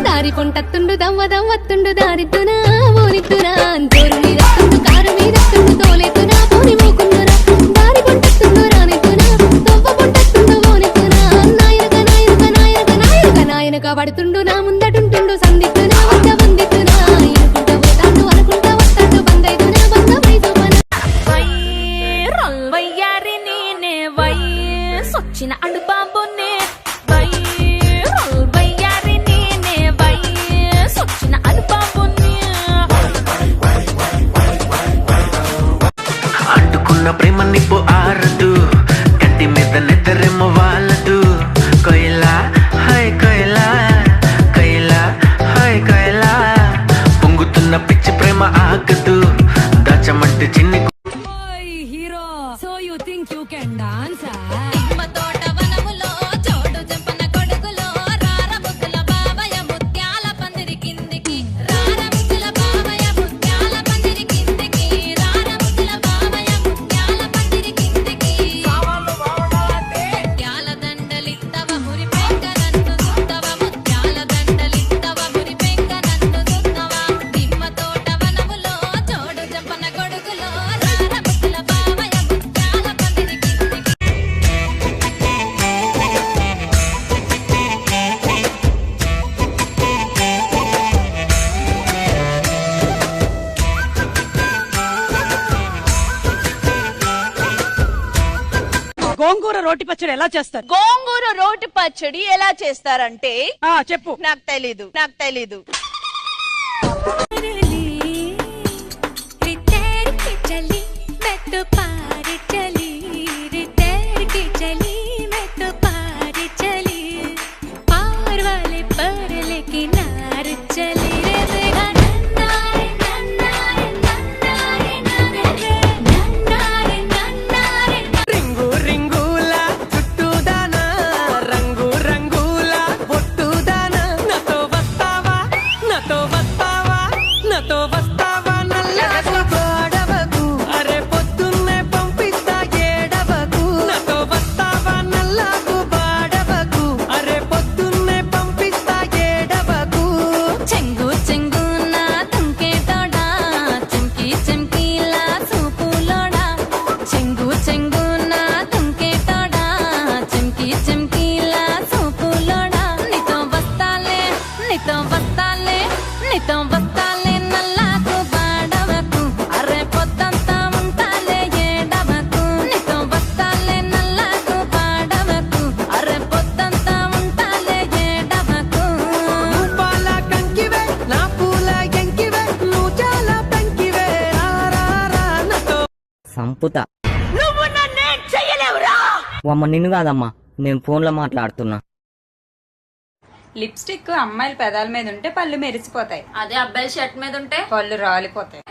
దారి పొంటత్తుండు దవ్వ దవ్వత్తుండు దారిద్దునా ఓనిద్దునా జోరు మీదత్తుండు కారు మీదత్తుండు తోలెత్తునా పోని మోకుందురా దారి పొంటత్తుండు రానిద్దునా దవ్వ పొంటత్తుండు ఓనిద్దునా నాయనక నాయనక నాయనక నాయనక నాయనక పడుతుండు నా ముందటుంటుండు సందిద్దునా వంద వందిద్దునా ఇనుకుంట పోతాండు అనుకుంటా వస్తాడు బందైదునా బంద మైసోపన వయ్యారి నేనే వయసొచ్చిన అడు బాబునే ప్రేమ నిప్పు ఆరదు కట్టి మీద నిద్రేమో వాళ్ళదు కొయిలా హై కొయిలా కొయిలా హై కొయిలా పొంగుతున్న పిచ్చి ప్రేమ ఆగదు దాచమంటే చిన్ని hero so you think you can dance గోంగూర రోటి పచ్చడి ఎలా చేస్తారు? గోంగూర రోటి పచ్చడి ఎలా చేస్తారంటే చెప్పు. నాకు తెలీదు సంపుతా అమ్మ నిన్ను కాదమ్మా, నేను ఫోన్లో మాట్లాడుతున్నా. లిప్స్టిక్ అమ్మాయిల పెదాల మీద ఉంటే పళ్ళు మెరిసిపోతాయి, అదే అబ్బాయిల షర్ట్ మీద ఉంటే పళ్ళు రాలిపోతాయి.